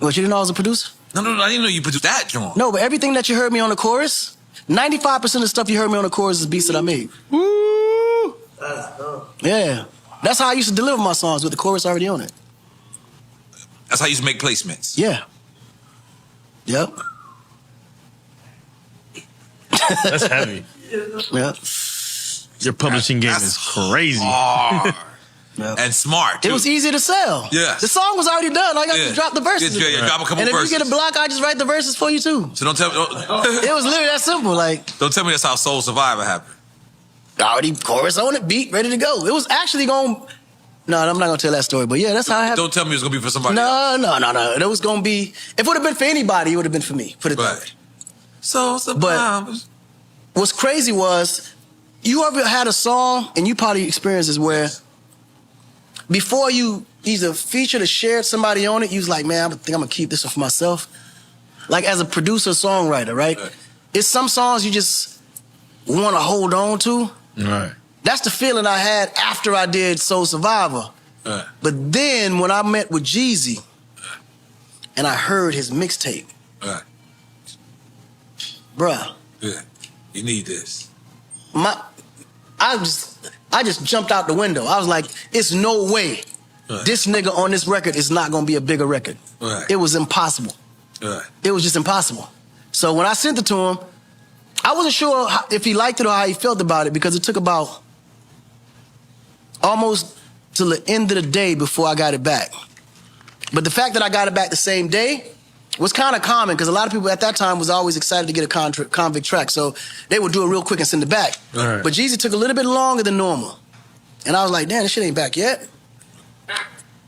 What, you didn't know I was a producer? No, I didn't know you produced that joint. No, but everything that you heard me on the chorus, 95% of the stuff you heard me on the chorus is beats that I made. Woo! Yeah. That's how I used to deliver my songs, with the chorus already on it. That's how you used to make placements. Yeah. Yep. That's heavy. Yeah. Your publishing game is crazy. Yep. And smart, too. It was easy to sell. Yeah. The song was already done. All I got to drop the verses. Yeah, drop a couple and if verses. you get a block, I just write the verses for you, too. So don't tell me. It was literally that simple. Like, don't tell me that's how Soul Survivor happened. Already chorus on it, beat, ready to go. It was actually going... No, I'm not going to tell that story, but yeah, that's how it happened. Don't tell me it's going to be for somebody else. No. It was going to be... If it would have been for anybody, it would have been for me. Put it that way. Soul Survivor. But what's crazy was, you ever had a song, and you probably experienced this, where before you either featured or shared somebody on it, you was like, man, I think I'm going to keep this one for myself. Like, as a producer, songwriter, right? It's some songs you just want to hold on to. Right. That's the feeling I had after I did Soul Survivor. But then when I met with Jeezy and I heard his mixtape, bruh. Yeah. You need this. I just jumped out the window. I was like, it's no way this nigga on this record is not gonna be a bigger record. It was impossible. It was just impossible. So when I sent it to him, I wasn't sure if he liked it or how he felt about it, because it took about almost till the end of the day before I got it back. But the fact that I got it back the same day was kind of common, because a lot of people at that time was always excited to get a convict track, so they would do it real quick and send it back. But Jeezy took a little bit longer than normal. And I was like, damn, this shit ain't back yet.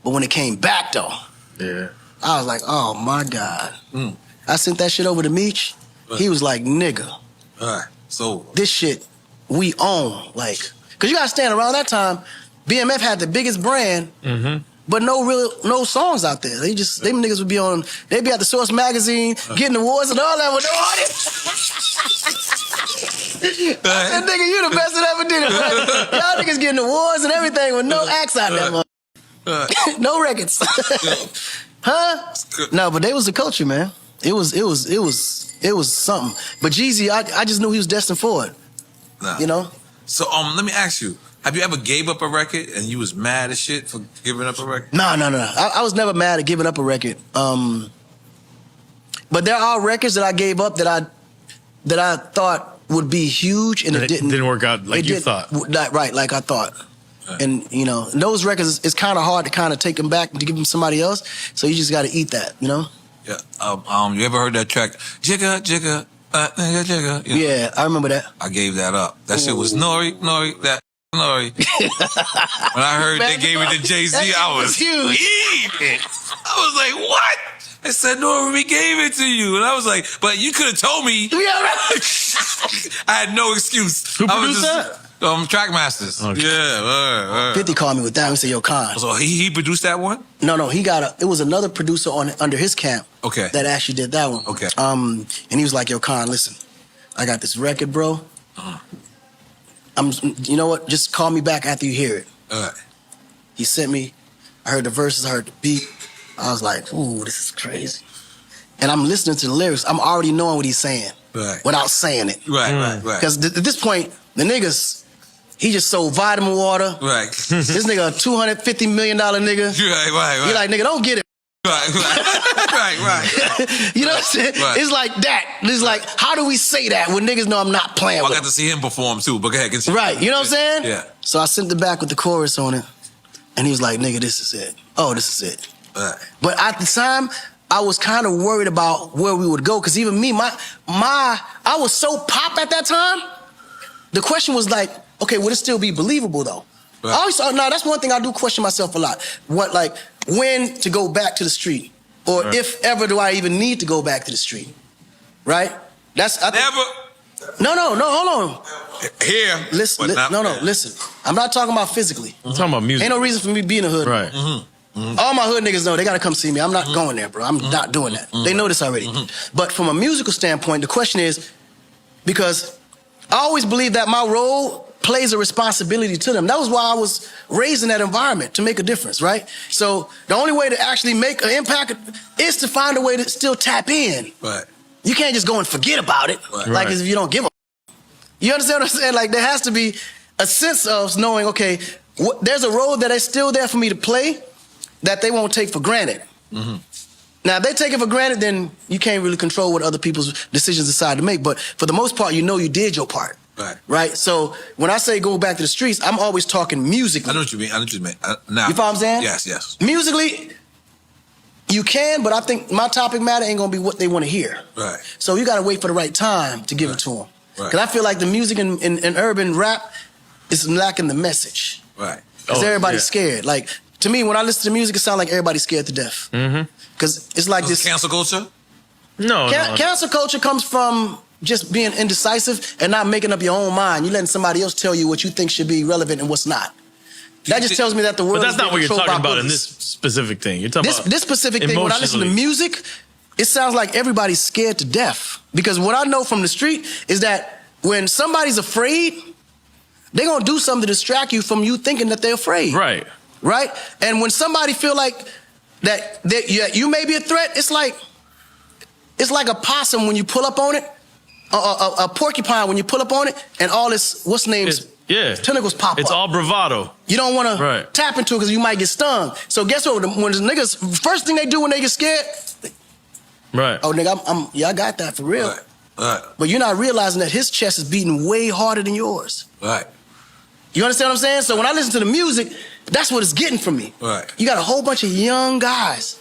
But when it came back, though, I was like, oh, my God. I sent that shit over to Meech. He was like, nigga, so this shit we own. Like, because you got to stand around that time, BMF had the biggest brand, but no songs out there. Them niggas would be on, they'd be at the Source magazine, getting awards and all that with no artists. I said, nigga, you the best that ever did it. Y'all niggas getting awards and everything with no acts out there, no records. No, but they was the culture, man. It was something. But Jeezy, I just knew he was destined for it. You know? So let me ask you, have you ever gave up a record and you was mad as shit for giving up a record? No. I was never mad at giving up a record. But there are records that I gave up that I thought would be huge, and it didn't work out like you thought. Right, like I thought. And you know, those records, it's kind of hard to kind of take them back and to give them to somebody else. So you just got to eat that, you know? Yeah. You ever heard that track, Jigga, Jigga, Jigga? You know? Yeah, I remember that. I gave that up. That shit was Nori. When I heard they gave it to Jay-Z, I was huge. Eating. I was like, what? I said, Nori, we gave it to you. And I was like, but you could have told me. Yeah, right. I had no excuse. Who produced that? Trackmasters. Okay. Yeah, 50 called me with that. He said, yo, Con. So he produced that one? No, it was another producer under his camp. Okay. That actually did that one. Okay. And he was like, yo, Con, listen, I got this record, bro. You know what? Just call me back after you hear it. He sent me. I heard the verses. I heard the beat. I was like, ooh, this is crazy. And I'm listening to the lyrics. I'm already knowing what he's saying without saying it. Right. Because at this point, the niggas, he just sold vitamin water. Right. This nigga, a $250 million nigga. Right. He like, nigga, don't get it. Right. You know what I'm saying? Right. It's like that. It's like, how do we say that when niggas know I'm not playing with I got to see him perform too, but go ahead. Right, you know what I'm saying? Yeah. So I sent it back with the chorus on it, and he was like, nigga, this is it. Oh, this is it. But at the time, I was kind of worried about where we would go, because even me, I was so pop at that time, the question was like, okay, would it still be believable though? I always thought, no, that's one thing I do question myself a lot. When to go back to the street, or if ever do I even need to go back to the street, right? Never. No, hold on. Here. Listen, listen. I'm not talking about physically. I'm talking about music. Ain't no reason for me to be in the hood. Right. All my hood niggas know they gotta come see me. I'm not going there, bro. I'm not doing that. They know this already. But from a musical standpoint, the question is, because I always believe that my role plays a responsibility to them. That was why I was raised in that environment, to make a difference, right? So the only way to actually make an impact is to find a way to still tap in. Right. You can't just go and forget about it, like as if you don't give a. You understand what I'm saying? Like there has to be a sense of knowing, okay, there's a role that is still there for me to play that they won't take for granted. Mm-hmm. Now, if they take it for granted, then you can't really control what other people's decisions decide to make. But for the most part, you know you did your part. Right. Right? So when I say go back to the streets, I'm always talking musically. I know what you mean. Now, you follow what I'm saying? Yes. Musically, you can, but I think my topic matter ain't gonna be what they want to hear. Right. So you gotta wait for the right time to give it to them. Right. Because I feel like the music in urban rap is lacking the message. Right. Because everybody's scared. Like, to me, when I listen to music, it sounds like everybody's scared to death. Because it's like this. Cancel culture? No. Cancel culture comes from just being indecisive and not making up your own mind. You letting somebody else tell you what you think should be relevant and what's not. That just tells me that the world. But that's is not what you're talking about in bullies. this specific thing. You're talking about this specific thing. When I listen to music, it sounds like everybody's scared to death. Because what I know from the street is that when somebody's afraid, they're gonna do something to distract you from you thinking that they're afraid. Right. Right? And when somebody feel like that you may be a threat, it's like a possum when you pull up on it, a porcupine when you pull up on it, and all this tentacles pop up. It's all bravado. You don't want to tap into it because you might get stung. So guess what? When the niggas, first thing they do when they get scared, oh nigga, I got that for real. Right. But you're not realizing that his chest is beating way harder than yours. Right. You understand what I'm saying? So when I listen to the music, that's what it's getting from me. Right. You got a whole bunch of young guys,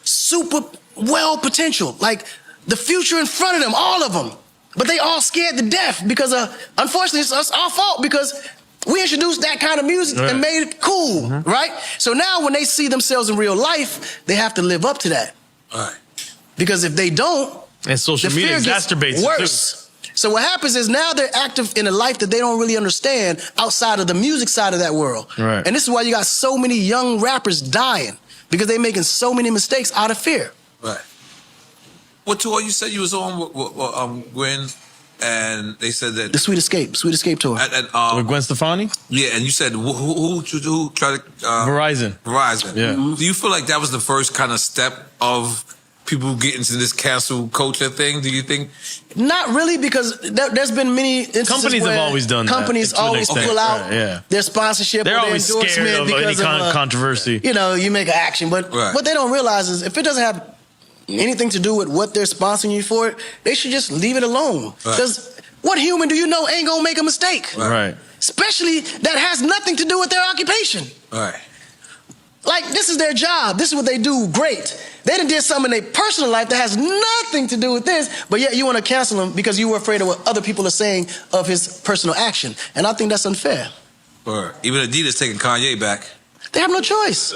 super well potential, like the future in front of them, all of them. But they all scared to death because unfortunately, it's our fault because we introduced that kind of music and made it cool, right? So now when they see themselves in real life, they have to live up to that. Right. Because if they don't, and social media exacerbates worse. So what happens is now they're active in a life that they don't really understand outside of the music side of that world. Right. And this is why you got so many young rappers dying, because they're making so many mistakes out of fear. Right. What tour you said you was on with Gwen, and they said that the Sweet Escape tour. With Gwen Stefani? Yeah, and you said who tried to Verizon. Yeah. Do you feel like that was the first kind of step of people get into this cancel culture thing? Do you think? Not really, because there's been many instances companies where have always done that. Companies always pull out their sponsorship. They're or their always scared of any controversy. You know, you make an action, but what they don't realize is if it doesn't have anything to do with what they're sponsoring you for, they should just leave it alone. Because what human do you know ain't gonna make a mistake? Right. Especially that has nothing to do with their occupation. Right. Like, this is their job. This is what they do great. They done did something in their personal life that has nothing to do with this, but yet you want to cancel him because you were afraid of what other people are saying of his personal action. And I think that's unfair. Even Adidas taking Kanye back. They have no choice.